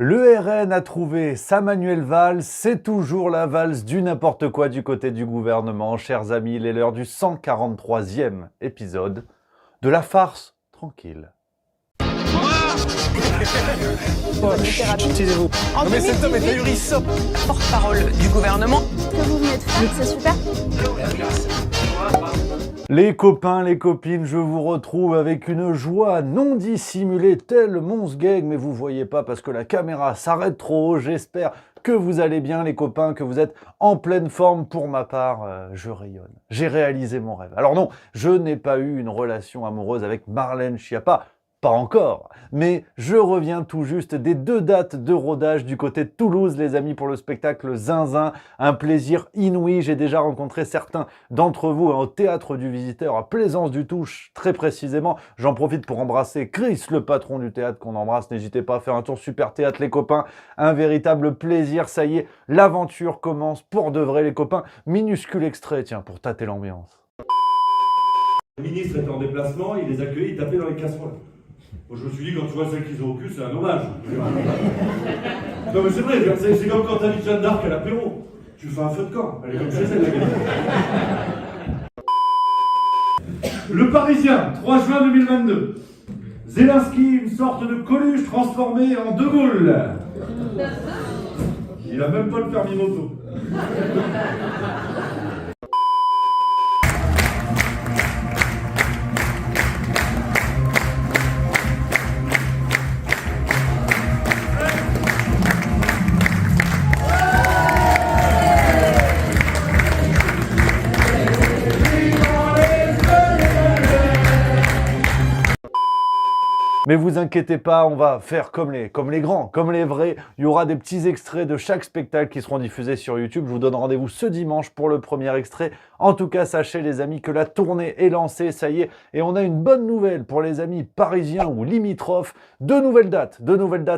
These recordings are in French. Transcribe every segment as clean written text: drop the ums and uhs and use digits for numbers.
Le RN a trouvé sa Manuel Valls, c'est toujours la valse du n'importe quoi du côté du gouvernement. Chers amis, il est l'heure du 143e épisode de la farce tranquille. Taisez-vous. En Non mais cet homme est 2018, ahurissant. porte-parole du gouvernement. que vous venez de faire, c'est super. Les copains, les copines, je vous retrouve avec une joie non dissimulée, tel Mons Gag, mais vous voyez pas parce que la caméra s'arrête trop haut. J'espère que vous allez bien les copains, que vous êtes en pleine forme. Pour ma part, je rayonne. J'ai réalisé mon rêve. Alors non, je n'ai pas eu une relation amoureuse avec Marlène Schiappa. Pas encore, mais je reviens tout juste des 2 dates de rodage du côté de Toulouse, les amis, pour le spectacle Zinzin. Un plaisir inouï. J'ai déjà rencontré certains d'entre vous au Théâtre du Visiteur à Plaisance du Touche, très précisément. J'en profite pour embrasser Chris, le patron du théâtre qu'on embrasse. N'hésitez pas à faire un tour Super Théâtre, les copains. Un véritable plaisir. Ça y est, l'aventure commence pour de vrai, les copains. Minuscule extrait, tiens, pour tâter l'ambiance. Le ministre était en déplacement, il les accueillait, il tapait dans les casseroles. Moi, je me suis dit, quand tu vois celle qu'ils ont au cul, c'est un hommage. Non, mais c'est vrai, c'est comme quand t'invites Jeanne d'Arc à l'apéro. Tu fais un feu de camp, elle est comme chez elle, la gamine. Le Parisien, 3 juin 2022. Zelensky, une sorte de Coluche transformé en De Gaulle. Il a même pas le permis moto. Mais vous inquiétez pas, on va faire comme les grands, comme les vrais. Il y aura des petits extraits de chaque spectacle qui seront diffusés sur YouTube. Je vous donne rendez-vous ce dimanche pour le premier extrait. En tout cas, sachez les amis que la tournée est lancée, ça y est. Et on a une bonne nouvelle pour les amis parisiens ou limitrophes. 2 nouvelles dates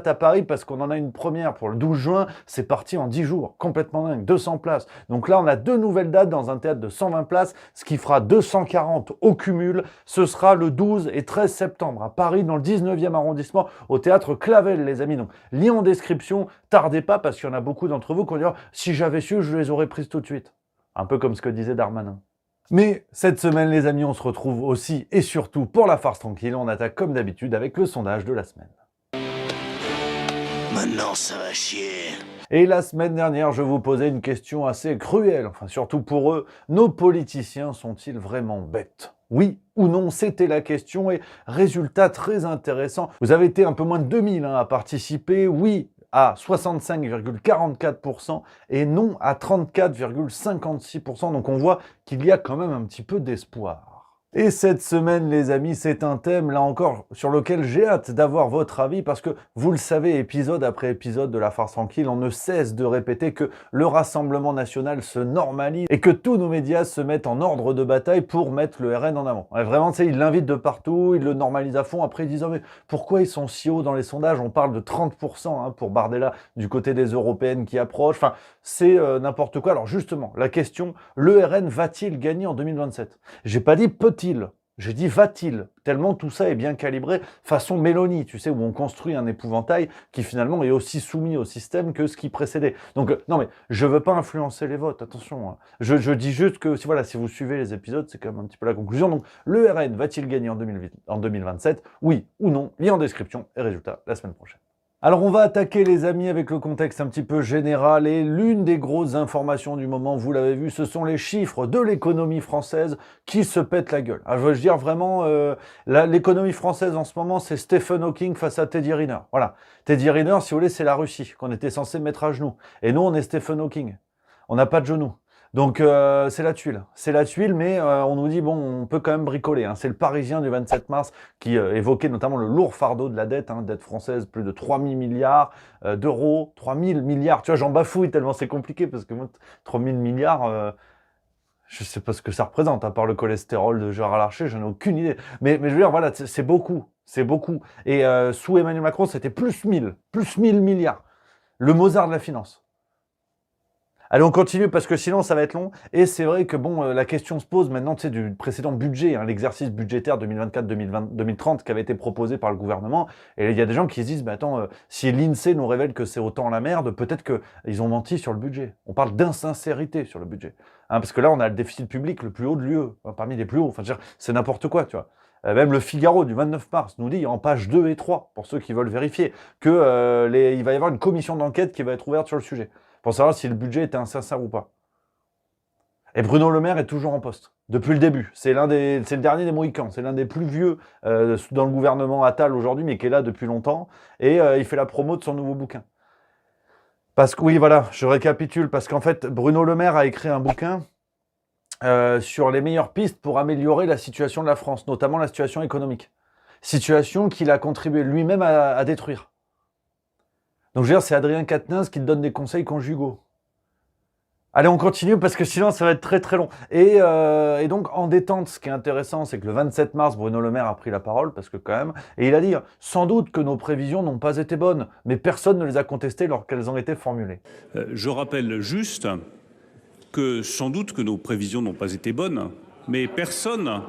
à Paris parce qu'on en a une première pour le 12 juin. C'est parti en 10 jours, complètement dingue, 200 places. Donc là, on a 2 nouvelles dates dans un théâtre de 120 places, ce qui fera 240 au cumul. Ce sera le 12 et 13 septembre à Paris, dans le 19e arrondissement, au théâtre Clavel, les amis. Donc, lien en description, tardez pas parce qu'il y en a beaucoup d'entre vous qui vont dire « Si j'avais su, je les aurais prises tout de suite ». Un peu comme ce que disait Darmanin. Mais cette semaine, les amis, on se retrouve aussi et surtout pour la farce tranquille. On attaque comme d'habitude avec le sondage de la semaine. Maintenant ça va chier. Et la semaine dernière, je vous posais une question assez cruelle, enfin surtout pour eux. Nos politiciens sont-ils vraiment bêtes ? Oui ou non, c'était la question et résultat très intéressant. Vous avez été un peu moins de 2000 à participer. Oui à 65,44% et non à 34,56%. Donc on voit qu'il y a quand même un petit peu d'espoir. Et cette semaine, les amis, c'est un thème, là encore, sur lequel j'ai hâte d'avoir votre avis, parce que, vous le savez, épisode après épisode de La Farce Tranquille, on ne cesse de répéter que le Rassemblement National se normalise et que tous nos médias se mettent en ordre de bataille pour mettre le RN en avant. Ouais, vraiment, tu sais, ils l'invitent de partout, ils le normalisent à fond, après ils disent « Oh mais pourquoi ils sont si hauts dans les sondages ?» On parle de 30% pour Bardella du côté des européennes qui approchent, enfin, c'est n'importe quoi. Alors justement, la question, le RN va-t-il gagner en 2027 ? J'ai pas dit peut-il. J'ai dit va-t-il, tellement tout ça est bien calibré, façon Mélanie, tu sais, où on construit un épouvantail qui finalement est aussi soumis au système que ce qui précédait. Donc, non mais, je veux pas influencer les votes, attention. Hein. Je dis juste que, voilà, si vous suivez les épisodes, c'est quand même un petit peu la conclusion. Donc, le RN va-t-il gagner en 2027 ? Oui ou non, lien en description et résultat la semaine prochaine. Alors on va attaquer les amis avec le contexte un petit peu général et l'une des grosses informations du moment, vous l'avez vu, ce sont les chiffres de l'économie française qui se pètent la gueule. Alors, je veux dire vraiment, l'économie française en ce moment, c'est Stephen Hawking face à Teddy Riner. Voilà, Teddy Riner, si vous voulez, c'est la Russie qu'on était censé mettre à genoux. Et nous, on est Stephen Hawking. On n'a pas de genoux. Donc c'est la tuile. C'est la tuile, mais on nous dit, bon, on peut quand même bricoler. Hein. C'est le Parisien du 27 mars qui évoquait notamment le lourd fardeau de la dette, dette française, plus de 3 000 milliards d'euros, 3 000 milliards. Tu vois, j'en bafouille tellement c'est compliqué, parce que moi, 3 000 milliards, je sais pas ce que ça représente, à part le cholestérol de Gérard Larcher, j'en ai aucune idée. Mais je veux dire, voilà, c'est beaucoup, c'est beaucoup. Et sous Emmanuel Macron, c'était plus 1000 milliards. Le Mozart de la finance. Allez, on continue parce que sinon ça va être long. Et c'est vrai que bon, la question se pose maintenant, tu sais, du précédent budget, hein, l'exercice budgétaire 2024-2030 qui avait été proposé par le gouvernement. Et il y a des gens qui se disent, bah attends, si l'INSEE nous révèle que c'est autant la merde, peut-être qu'ils ont menti sur le budget. On parle d'insincérité sur le budget. Hein, parce que là, on a le déficit public le plus haut de l'UE, hein, parmi les plus hauts. Enfin, c'est n'importe quoi, tu vois. Même le Figaro du 29 mars nous dit en page 2 et 3, pour ceux qui veulent vérifier, qu'il va y avoir une commission d'enquête qui va être ouverte sur le sujet, pour savoir si le budget était insincère ou pas. Et Bruno Le Maire est toujours en poste, depuis le début. C'est le dernier des Mohicans, c'est l'un des plus vieux dans le gouvernement Attal aujourd'hui, mais qui est là depuis longtemps, et il fait la promo de son nouveau bouquin. Parce que, oui, voilà, je récapitule, parce qu'en fait, Bruno Le Maire a écrit un bouquin sur les meilleures pistes pour améliorer la situation de la France, notamment la situation économique. Situation qu'il a contribué lui-même à détruire. Donc je veux dire, c'est Adrien Quatennens qui te donne des conseils conjugaux. Allez, on continue parce que sinon ça va être très très long. Et donc en détente, ce qui est intéressant, c'est que le 27 mars, Bruno Le Maire a pris la parole, parce que quand même, et il a dit « Sans doute que nos prévisions n'ont pas été bonnes, mais personne ne les a contestées lorsqu'elles ont été formulées. » Je rappelle juste que sans doute que nos prévisions n'ont pas été bonnes, mais personne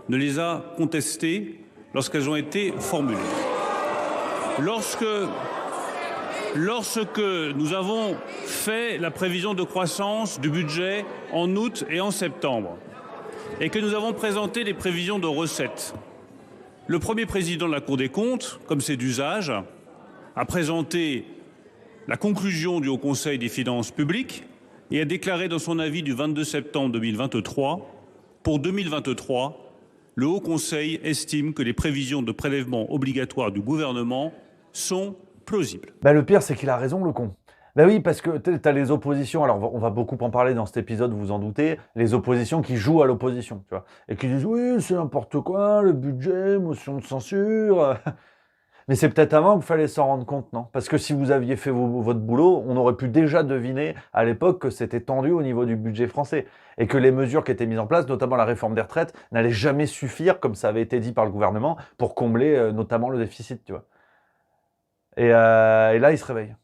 ne les a contestées lorsqu'elles ont été formulées. Lorsque nous avons fait la prévision de croissance du budget en août et en septembre, et que nous avons présenté les prévisions de recettes, le premier président de la Cour des comptes, comme c'est d'usage, a présenté la conclusion du Haut Conseil des finances publiques et a déclaré dans son avis du 22 septembre 2023, pour 2023, le Haut Conseil estime que les prévisions de prélèvement obligatoire du gouvernement sont plausibles. Bah, le pire, c'est qu'il a raison, le con. Ben oui, parce que tu as les oppositions, alors on va beaucoup en parler dans cet épisode, vous vous en doutez, les oppositions qui jouent à l'opposition, tu vois, et qui disent « Oui, c'est n'importe quoi, le budget, motion de censure... » Mais c'est peut-être avant qu'il fallait s'en rendre compte, non? Parce que si vous aviez fait votre boulot, on aurait pu déjà deviner à l'époque que c'était tendu au niveau du budget français et que les mesures qui étaient mises en place, notamment la réforme des retraites, n'allaient jamais suffire, comme ça avait été dit par le gouvernement, pour combler notamment le déficit, tu vois. Et là, il se réveille.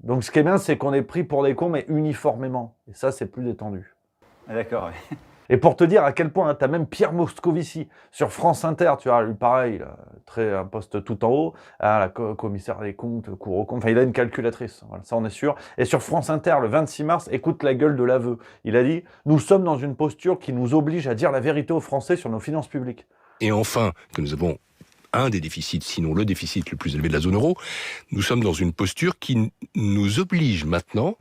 Donc ce qui est bien, c'est qu'on est pris pour des cons, mais uniformément. Et ça, c'est plus détendu. D'accord, oui. Et pour te dire à quel point, hein, tu as même Pierre Moscovici sur France Inter, tu vois, lui pareil, un poste tout en haut, hein, la commissaire des comptes, cour aux comptes, enfin il a une calculatrice, voilà, ça on est sûr. Et sur France Inter, le 26 mars, écoute la gueule de l'aveu. Il a dit « Nous sommes dans une posture qui nous oblige à dire la vérité aux Français sur nos finances publiques. » Et enfin, que nous avons un des déficits, sinon le déficit le plus élevé de la zone euro, nous sommes dans une posture qui nous oblige maintenant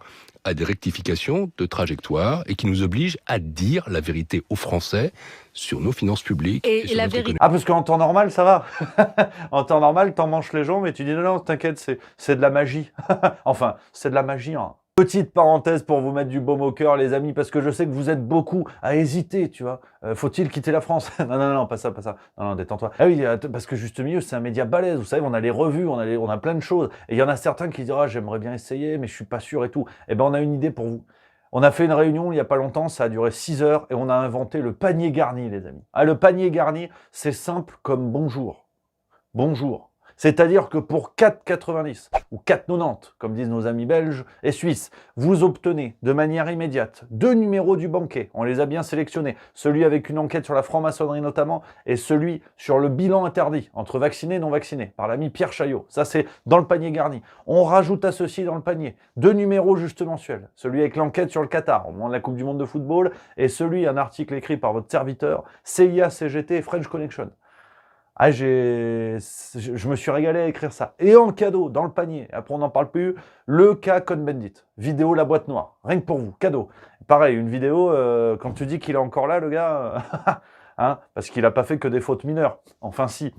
à des rectifications de trajectoire et qui nous oblige à dire la vérité aux Français sur nos finances publiques et sur notre économie. Ah, parce qu'en temps normal, ça va. En temps normal, t'en manches les jambes et tu dis non, t'inquiète, c'est de la magie. Enfin, c'est de la magie, hein. Petite parenthèse pour vous mettre du baume au cœur, les amis, parce que je sais que vous êtes beaucoup à hésiter, tu vois. Faut-il quitter la France? Non, pas ça. Non, détends-toi. Ah oui, parce que Juste Milieu, c'est un média balèze. Vous savez, on a les revues, on a plein de choses. Et il y en a certains qui disent, ah, j'aimerais bien essayer, mais je suis pas sûr et tout. Eh ben, on a une idée pour vous. On a fait une réunion il y a pas longtemps, ça a duré 6 heures, et on a inventé le panier garni, les amis. Ah, le panier garni, c'est simple comme bonjour. Bonjour. C'est-à-dire que pour 4,90 ou 4,90, comme disent nos amis belges et suisses, vous obtenez de manière immédiate 2 numéros du banquet. On les a bien sélectionnés. Celui avec une enquête sur la franc-maçonnerie notamment et celui sur le bilan interdit entre vaccinés et non vaccinés par l'ami Pierre Chaillot. Ça, c'est dans le panier garni. On rajoute à ceci dans le panier 2 numéros juste mensuels. Celui avec l'enquête sur le Qatar au moment de la Coupe du Monde de football et celui, un article écrit par votre serviteur, CIA, CGT et French Connection. Ah, je me suis régalé à écrire ça. Et en cadeau, dans le panier, après on n'en parle plus, le cas Cohn-Bendit. Vidéo La Boîte Noire. Rien que pour vous, cadeau. Pareil, une vidéo, quand tu dis qu'il est encore là, le gars, hein, parce qu'il n'a pas fait que des fautes mineures. Enfin, si.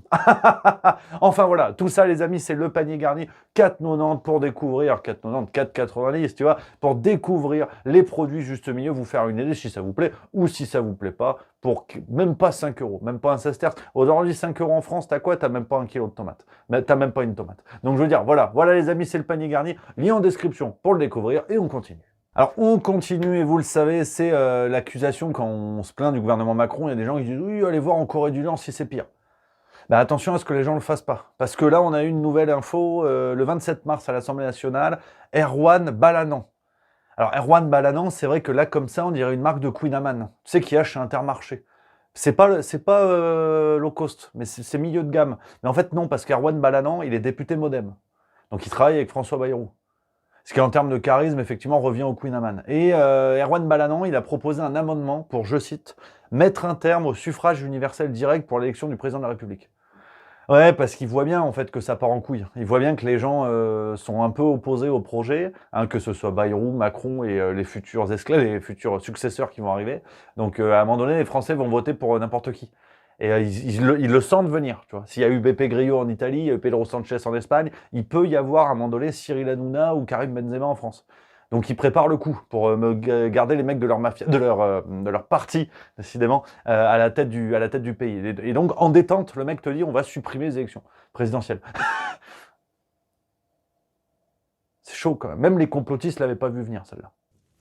Enfin, voilà. Tout ça, les amis, c'est le panier garni. 4,90 pour découvrir, 4,90, 4,90, tu vois, pour découvrir les produits Juste Milieu, vous faire une idée si ça vous plaît ou si ça vous plaît pas, pour même pas 5 euros, même pas un sesterce. Aujourd'hui, 5 euros en France, t'as quoi? T'as même pas un kilo de tomates. Mais t'as même pas une tomate. Donc, je veux dire, voilà les amis, c'est le panier garni. Lien en description pour le découvrir et on continue. Alors, on continue, et vous le savez, c'est l'accusation quand on se plaint du gouvernement Macron. Il y a des gens qui disent « Oui, allez voir en Corée du Nord si c'est pire ». Bah, attention à ce que les gens ne le fassent pas. Parce que là, on a eu une nouvelle info, le 27 mars à l'Assemblée nationale, Erwan Balanan. Alors, Erwan Balanan, c'est vrai que là, comme ça, on dirait une marque de Queen Amman. Tu sais, qu'il y a chez Intermarché. C'est pas low cost, mais c'est milieu de gamme. Mais en fait, non, parce qu'Erwan Balanan, il est député Modem. Donc, il travaille avec François Bayrou. Ce qui, en termes de charisme, effectivement, revient au Queen Amman. Et Erwan Balanan, il a proposé un amendement pour, je cite, « mettre un terme au suffrage universel direct pour l'élection du président de la République ». Ouais, parce qu'il voit bien, en fait, que ça part en couille. Il voit bien que les gens sont un peu opposés au projet, hein, que ce soit Bayrou, Macron et les futurs esclaves, les futurs successeurs qui vont arriver. Donc, à un moment donné, les Français vont voter pour n'importe qui. Et ils le sentent venir, tu vois. S'il y a eu Beppe Grillo en Italie, Pedro Sanchez en Espagne, il peut y avoir, à un moment donné, Cyril Hanouna ou Karim Benzema en France. Donc ils préparent le coup pour garder les mecs de leur mafia, de leur parti, décidément, à la tête du pays. Et donc, en détente, le mec te dit, on va supprimer les élections présidentielles. C'est chaud quand même. Même les complotistes l'avaient pas vu venir, celle-là.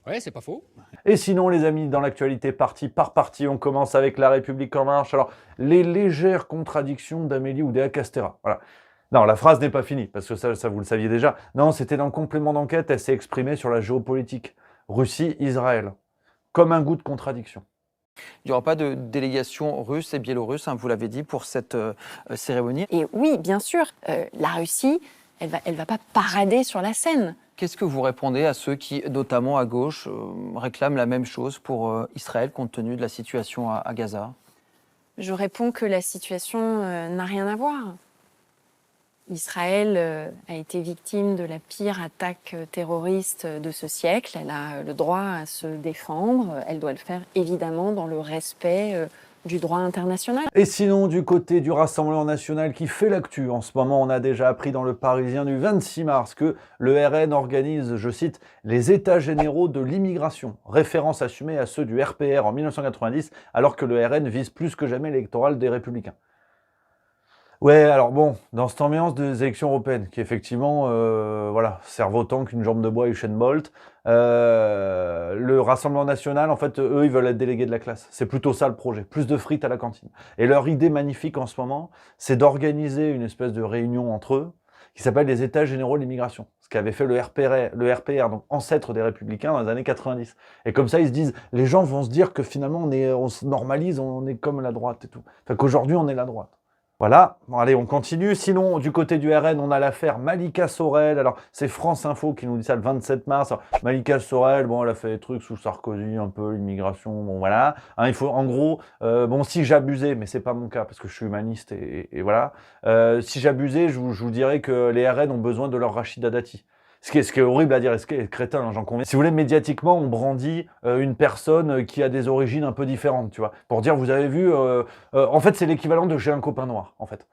Ouais, c'est pas faux. Et sinon, les amis, dans l'actualité parti par parti, on commence avec La République en marche. Alors, les légères contradictions d'Amélie Oudéa-Castéra. Voilà. Non, la phrase n'est pas finie, parce que ça vous le saviez déjà. Non, c'était dans le complément d'enquête, elle s'est exprimée sur la géopolitique. Russie-Israël. Comme un goût de contradiction. Il n'y aura pas de délégation russe et biélorusse, hein, vous l'avez dit, pour cette cérémonie. Et oui, bien sûr, la Russie, elle va pas parader sur la scène. Qu'est-ce que vous répondez à ceux qui, notamment à gauche, réclament la même chose pour Israël, compte tenu de la situation à Gaza? Je réponds que la situation n'a rien à voir. Israël a été victime de la pire attaque terroriste de ce siècle. Elle a le droit à se défendre. Elle doit le faire évidemment dans le respect du droit international. Et sinon, du côté du Rassemblement national qui fait l'actu, en ce moment, on a déjà appris dans le Parisien du 26 mars que le RN organise, je cite, les États généraux de l'immigration, référence assumée à ceux du RPR en 1990, alors que le RN vise plus que jamais l'électoral des Républicains. Ouais, alors bon, dans cette ambiance des élections européennes, qui effectivement, voilà, servent autant qu'une jambe de bois et Usain Bolt, le Rassemblement national, en fait, eux, ils veulent être délégués de la classe. C'est plutôt ça le projet, plus de frites à la cantine. Et leur idée magnifique en ce moment, c'est d'organiser une espèce de réunion entre eux, qui s'appelle les États généraux de l'immigration, ce qu'avait fait le RPR, donc ancêtre des Républicains dans les années 90. Et comme ça, ils se disent, les gens vont se dire que finalement, on se normalise, on est comme la droite et tout. Enfin, qu'aujourd'hui, on est la droite. Voilà, bon, allez, on continue. Sinon, du côté du RN, on a l'affaire Malika Sorel. Alors, c'est France Info qui nous dit ça le 27 mars. Alors, Malika Sorel, bon, elle a fait des trucs sous Sarkozy, un peu, l'immigration, bon, voilà. Hein, il faut, en gros, bon, si j'abusais, mais c'est pas mon cas, parce que je suis humaniste, et voilà. Si j'abusais, je vous dirais que les RN ont besoin de leur Rachida Dati. Ce qui est horrible à dire, et ce qui est crétin, hein, j'en conviens. Si vous voulez, médiatiquement, on brandit une personne qui a des origines un peu différentes, tu vois. Pour dire, vous avez vu, en fait, c'est l'équivalent de j'ai un copain noir, en fait.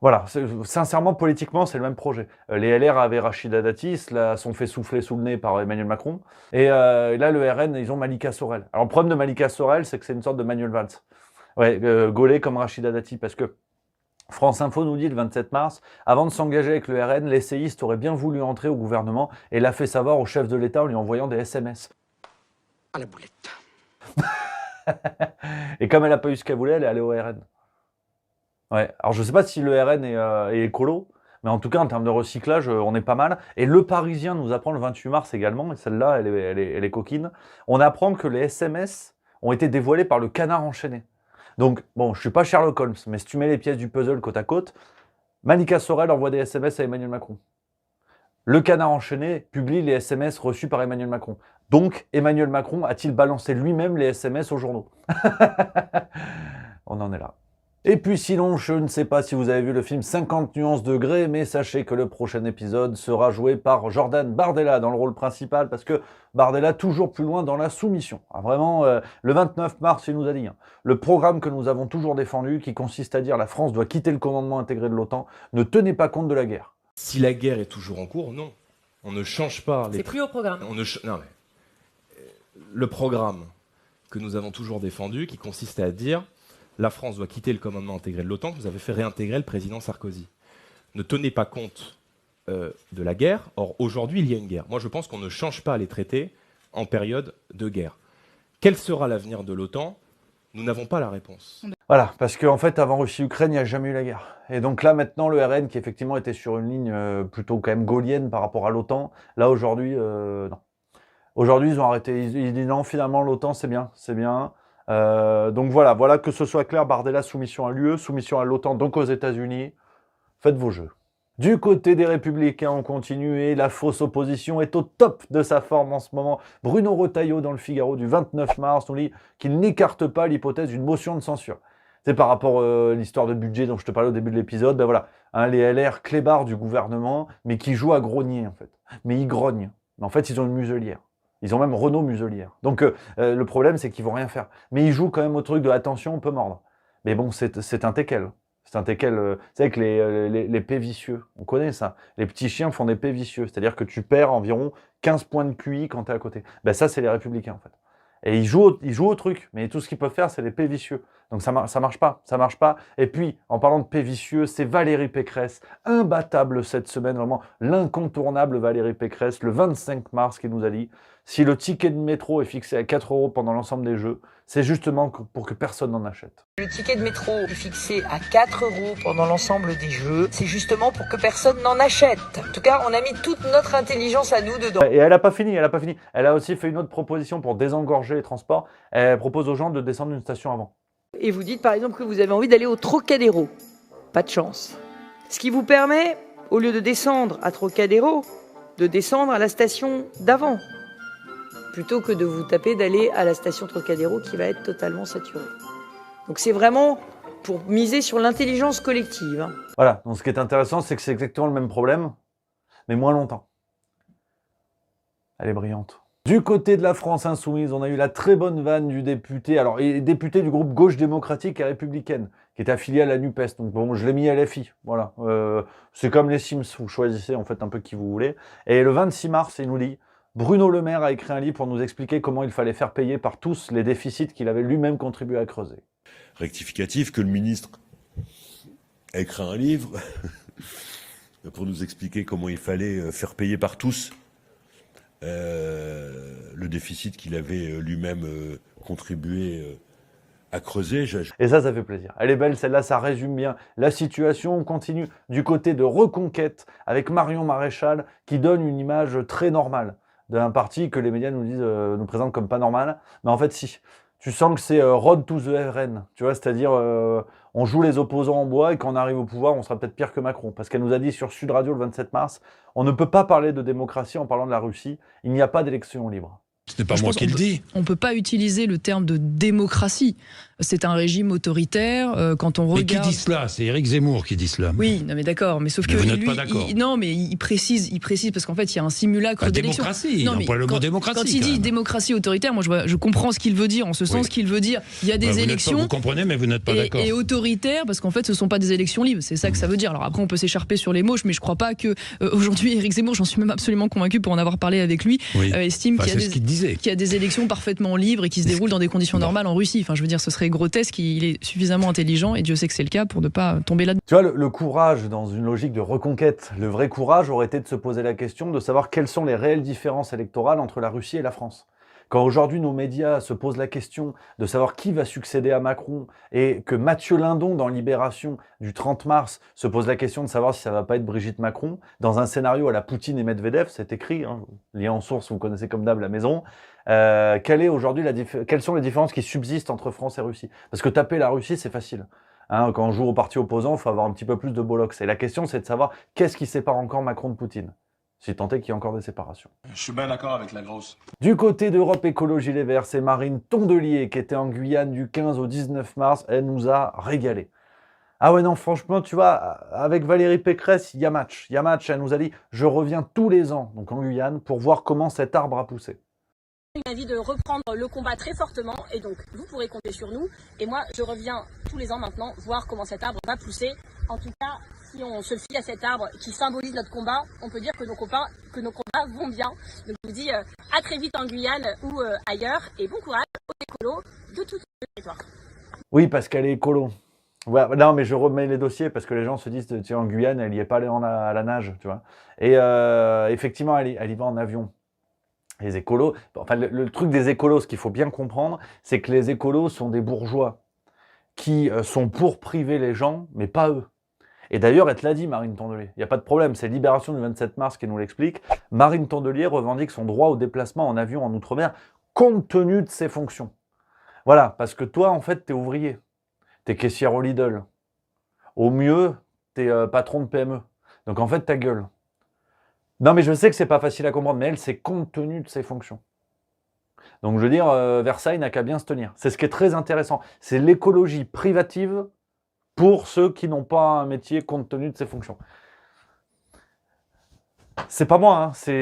Voilà, sincèrement, politiquement, c'est le même projet. Les LR avaient Rachida Dati, se sont fait souffler sous le nez par Emmanuel Macron. Et là, le RN, ils ont Malika Sorel. Alors, le problème de Malika Sorel, c'est que c'est une sorte de Manuel Valls. Ouais, gaulé comme Rachida Dati, parce que France Info nous dit le 27 mars, avant de s'engager avec le RN, l'essayiste aurait bien voulu entrer au gouvernement et l'a fait savoir au chef de l'État en lui envoyant des SMS. À la boulette. Et comme elle n'a pas eu ce qu'elle voulait, elle est allée au RN. Ouais. Alors je ne sais pas si le RN est écolo, mais en tout cas en termes de recyclage, on est pas mal. Et Le Parisien nous apprend le 28 mars également, et celle-là, elle est coquine, on apprend que les SMS ont été dévoilés par le Canard enchaîné. Donc, bon, je suis pas Sherlock Holmes, mais si tu mets les pièces du puzzle côte à côte, Malika Sorel envoie des SMS à Emmanuel Macron. Le Canard enchaîné publie les SMS reçus par Emmanuel Macron. Donc, Emmanuel Macron a-t-il balancé lui-même les SMS aux journaux? On en est là. Et puis sinon, je ne sais pas si vous avez vu le film 50 nuances de Grey, mais sachez que le prochain épisode sera joué par Jordan Bardella dans le rôle principal, parce que Bardella toujours plus loin dans la soumission. Ah, vraiment, le 29 mars, il nous a dit, hein, le programme que nous avons toujours défendu, qui consiste à dire la France doit quitter le commandement intégré de l'OTAN, ne tenait pas compte de la guerre. Si la guerre est toujours en cours, non. On ne change pas les... C'est plus au programme. Non, mais... Le programme que nous avons toujours défendu, qui consistait à dire la France doit quitter le commandement intégré de l'OTAN, que vous avez fait réintégrer le président Sarkozy, ne tenez pas compte de la guerre. Or, aujourd'hui, il y a une guerre. Moi, je pense qu'on ne change pas les traités en période de guerre. Quel sera l'avenir de l'OTAN? Nous n'avons pas la réponse. Voilà, parce qu'en fait, avant Russie-Ukraine, il n'y a jamais eu la guerre. Et donc là, maintenant, le RN, qui effectivement était sur une ligne plutôt quand même gaulienne par rapport à l'OTAN, là, aujourd'hui, non. Aujourd'hui, ils ont arrêté. Ils disent non, finalement, l'OTAN, c'est bien, c'est bien. Donc voilà, que ce soit clair, Bardella, soumission à l'UE, soumission à l'OTAN, donc aux États-Unis. Faites vos jeux. Du côté des Républicains, on continue et la fausse opposition est au top de sa forme en ce moment. Bruno Retailleau, dans le Figaro du 29 mars, nous dit qu'il n'écarte pas l'hypothèse d'une motion de censure. C'est par rapport à l'histoire de budget dont je te parlais au début de l'épisode, ben voilà, hein, les LR clébards du gouvernement, mais qui jouent à grogner en fait. Mais ils grognent. Mais en fait, ils ont une muselière. Ils ont même Renault muselière. Donc le problème, c'est qu'ils vont rien faire. Mais ils jouent quand même au truc de attention, on peut mordre. Mais bon, c'est un teckel. C'est un teckel, c'est avec les pets vicieux. On connaît ça. Les petits chiens font des pets vicieux. C'est-à-dire que tu perds environ 15 points de QI quand tu es à côté. Ben ça, c'est les Républicains en fait. Et ils jouent au truc. Mais tout ce qu'ils peuvent faire, c'est les pets vicieux. Donc ça marche pas. Ça marche pas. Et puis, en parlant de pets vicieux, c'est Valérie Pécresse, imbattable cette semaine, vraiment l'incontournable Valérie Pécresse, le 25 mars, qui nous a dit si le ticket de métro est fixé à 4 € pendant l'ensemble des jeux, c'est justement pour que personne n'en achète. Le ticket de métro est fixé à 4 € pendant l'ensemble des jeux. C'est justement pour que personne n'en achète. En tout cas, on a mis toute notre intelligence à nous dedans. Et elle n'a pas fini. Elle a aussi fait une autre proposition pour désengorger les transports. Elle propose aux gens de descendre une station avant. Et vous dites par exemple que vous avez envie d'aller au Trocadéro. Pas de chance. Ce qui vous permet, au lieu de descendre à Trocadéro, de descendre à la station d'avant. Plutôt que de vous taper d'aller à la station Trocadéro qui va être totalement saturée. Donc c'est vraiment pour miser sur l'intelligence collective. Hein. Voilà, donc ce qui est intéressant, c'est que c'est exactement le même problème, mais moins longtemps. Elle est brillante. Du côté de la France insoumise, on a eu la très bonne vanne du député, député du groupe Gauche démocratique et républicaine, qui est affilié à la NUPES. Donc bon, je l'ai mis à LFI, voilà. C'est comme les Sims, vous choisissez en fait un peu qui vous voulez. Et le 26 mars, il nous dit Bruno Le Maire a écrit un livre pour nous expliquer comment il fallait faire payer par tous les déficits qu'il avait lui-même contribué à creuser. Rectificatif que le ministre a écrit un livre pour nous expliquer comment il fallait faire payer par tous le déficit qu'il avait lui-même contribué à creuser. Et ça fait plaisir. Elle est belle, celle-là, ça résume bien la situation. On continue du côté de Reconquête avec Marion Maréchal qui donne une image très normale d'un parti que les médias nous présentent comme pas normal. Mais en fait, si. Tu sens que c'est road to the RN, tu vois, c'est-à-dire on joue les opposants en bois et quand on arrive au pouvoir, on sera peut-être pire que Macron. Parce qu'elle nous a dit sur Sud Radio le 27 mars, on ne peut pas parler de démocratie en parlant de la Russie, il n'y a pas d'élection libre. Ce n'est pas moi qui le dis. On ne peut pas utiliser le terme de démocratie. C'est un régime autoritaire. Quand on regarde. Mais qui dit cela? C'est Éric Zemmour qui dit cela. Oui, non mais d'accord. Mais sauf que vous n'êtes lui, pas d'accord. Non, mais il précise parce qu'en fait, il y a un simulacre d'élection. Démocratie. Non, mais pas le mot démocratie. Quand il dit démocratie autoritaire, moi je comprends ce qu'il veut dire en ce sens qu'il veut dire il y a des élections. Vous comprenez, mais vous n'êtes pas d'accord. Et autoritaire parce qu'en fait, ce sont pas des élections libres. C'est ça que ça veut dire. Alors après, on peut s'écharper sur les mots, mais je crois pas que aujourd'hui, Éric Zemmour, j'en suis même absolument convaincu pour en avoir parlé avec lui, estime qu'il y a des élections parfaitement libres et qui se déroulent dans des conditions normales en Russie. Enfin, je veux dire, ce serait grotesque. Il est suffisamment intelligent et Dieu sait que c'est le cas pour ne pas tomber là-dedans. Tu vois, le courage dans une logique de reconquête, le vrai courage aurait été de se poser la question de savoir quelles sont les réelles différences électorales entre la Russie et la France. Quand aujourd'hui nos médias se posent la question de savoir qui va succéder à Macron et que Mathieu Lindon dans Libération du 30 mars se pose la question de savoir si ça va pas être Brigitte Macron, dans un scénario à la Poutine et Medvedev, c'est écrit, hein, lien en source, vous connaissez comme d'hab la maison, quelles sont les différences qui subsistent entre France et Russie? Parce que taper la Russie, c'est facile. Hein, quand on joue au parti opposant, il faut avoir un petit peu plus de bollocks. Et la question, c'est de savoir qu'est-ce qui sépare encore Macron de Poutine. Si tant est qu'il y a encore des séparations. Je suis bien d'accord avec la grosse. Du côté d'Europe Écologie Les Verts, c'est Marine Tondelier qui était en Guyane du 15 au 19 mars. Elle nous a régalé. Ah ouais, non, franchement, tu vois, avec Valérie Pécresse, il y a match. Il y a match. Elle nous a dit « Je reviens tous les ans donc en Guyane pour voir comment cet arbre a poussé. » Une envie de reprendre le combat très fortement et donc vous pourrez compter sur nous. Et moi, je reviens tous les ans maintenant voir comment cet arbre va pousser. En tout cas, si on se fie à cet arbre qui symbolise notre combat, on peut dire que nos combats vont bien. Donc je vous dis à très vite en Guyane ou ailleurs et bon courage aux écolos de tout le territoire. Oui, parce qu'elle est écolo. Ouais, non, mais je remets les dossiers parce que les gens se disent, tiens, en Guyane, elle n'y est pas allée à la nage, tu vois. Et effectivement, elle y va en avion. Les écolos, enfin le truc des écolos, ce qu'il faut bien comprendre, c'est que les écolos sont des bourgeois qui sont pour priver les gens, mais pas eux. Et d'ailleurs, elle te l'a dit, Marine Tondelier, il n'y a pas de problème, c'est Libération du 27 mars qui nous l'explique. Marine Tondelier revendique son droit au déplacement en avion en Outre-mer compte tenu de ses fonctions. Voilà, parce que toi, en fait, t'es ouvrier, t'es caissière au Lidl. Au mieux, t'es patron de PME. Donc en fait, ta gueule. Non, mais je sais que c'est pas facile à comprendre, mais elle, c'est compte tenu de ses fonctions. Donc je veux dire, Versailles n'a qu'à bien se tenir. C'est ce qui est très intéressant. C'est l'écologie privative pour ceux qui n'ont pas un métier compte tenu de ses fonctions. C'est pas moi, hein.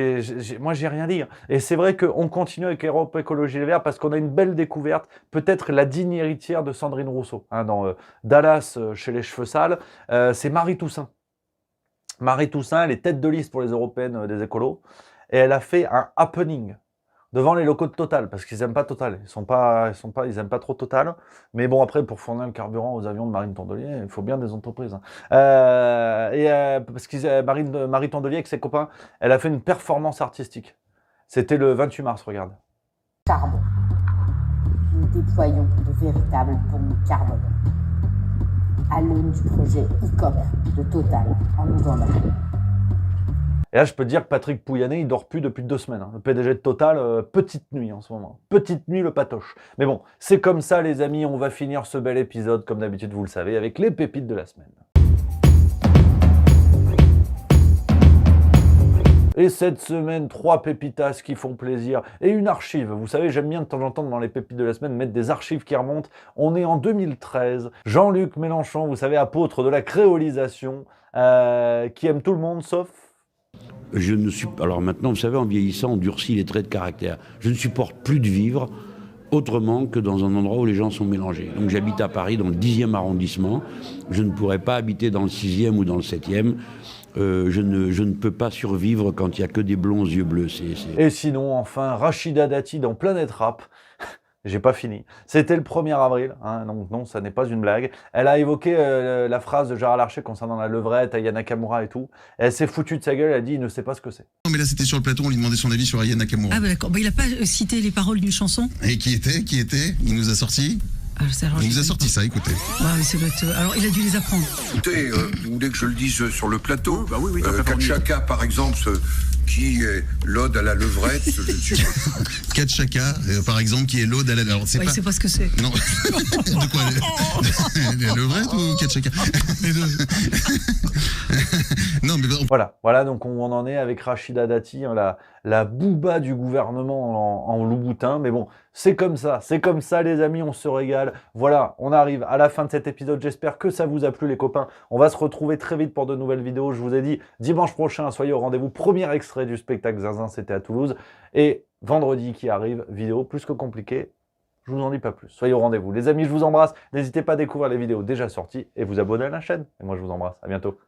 Moi j'ai rien dit. Et c'est vrai qu'on continue avec Europe Écologie Les Verts parce qu'on a une belle découverte, peut-être la digne héritière de Sandrine Rousseau, hein, dans Dallas chez les cheveux sales, c'est Marie Toussaint. Marie Toussaint, elle est tête de liste pour les européennes des écolos, et elle a fait un happening devant les locaux de Total, parce qu'ils n'aiment pas Total, ils n'aiment pas trop Total, mais bon, après, pour fournir le carburant aux avions de Marine Tondelier, il faut bien des entreprises. Hein. Parce que Marie Tondelier, avec ses copains, elle a fait une performance artistique. C'était le 28 mars, regarde. Charbon. Nous déployons de véritables bombes carbone. À l'aune du projet ICOP de Total en Ouganda. Et là, je peux te dire que Patrick Pouyanné, il dort plus depuis 2 semaines. Hein. Le PDG de Total, petite nuit en ce moment. Petite nuit, le patoche. Mais bon, c'est comme ça, les amis. On va finir ce bel épisode, comme d'habitude, vous le savez, avec les pépites de la semaine. Et cette semaine, 3 pépitas qui font plaisir et une archive. Vous savez, j'aime bien de temps en temps dans les pépites de la semaine mettre des archives qui remontent. On est en 2013. Jean-Luc Mélenchon, vous savez, apôtre de la créolisation, qui aime tout le monde sauf... Alors maintenant, vous savez, en vieillissant, on durcit les traits de caractère. Je ne supporte plus de vivre autrement que dans un endroit où les gens sont mélangés. Donc j'habite à Paris, dans le 10e arrondissement. Je ne pourrais pas habiter dans le 6e ou dans le 7e. Je ne peux pas survivre quand il n'y a que des blonds aux yeux bleus. Et sinon, enfin, Rachida Dati dans Planète Rap. J'ai pas fini. C'était le 1er avril, hein, donc non, ça n'est pas une blague. Elle a évoqué la phrase de Gérard Larcher concernant la levrette, Aya Nakamura et tout. Elle s'est foutue de sa gueule, elle a dit il ne sait pas ce que c'est. Non mais là c'était sur le plateau, on lui demandait son avis sur Aya Nakamura. Ah bah d'accord, il n'a pas cité les paroles d'une chanson. Et qui était il nous a sorti il nous a sorti ça, écoutez. Ouais, mais ça doit être... Alors, il a dû les apprendre. Écoutez, vous voulez que je le dise sur le plateau? Bah oui, Katchaka, par exemple, qui est l'ode à la levrette, je ne suis pas... Katchaka, par exemple, qui est l'ode à la... Alors, il sait pas ce que c'est. Non. De quoi la levrette ou Katchaka? Les deux. Non, mais... Voilà, donc on en est avec Rachida Dati, hein, la bouba du gouvernement en Louboutin. Mais bon, c'est comme ça, les amis, on se régale. Voilà, on arrive à la fin de cet épisode. J'espère que ça vous a plu, les copains. On va se retrouver très vite pour de nouvelles vidéos. Je vous ai dit, dimanche prochain, soyez au rendez-vous. Premier extrait du spectacle Zinzin, c'était à Toulouse. Et vendredi qui arrive, vidéo plus que compliquée. Je vous en dis pas plus. Soyez au rendez-vous. Les amis, je vous embrasse. N'hésitez pas à découvrir les vidéos déjà sorties et vous abonner à la chaîne. Et moi, je vous embrasse. À bientôt.